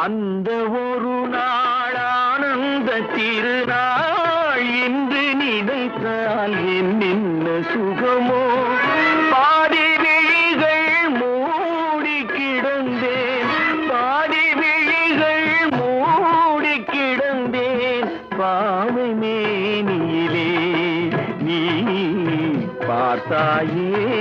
அந்த ஒரு நாள் ஆனந்த திருநாள் என்று நினைத்தால் என்ன சுகமோ. பாதி விழிகள் மூடி கிடந்தேன், பாதி விழிகள் மூடி கிடந்தேன். பாவை மேனியிலே நீ பார்த்தாயே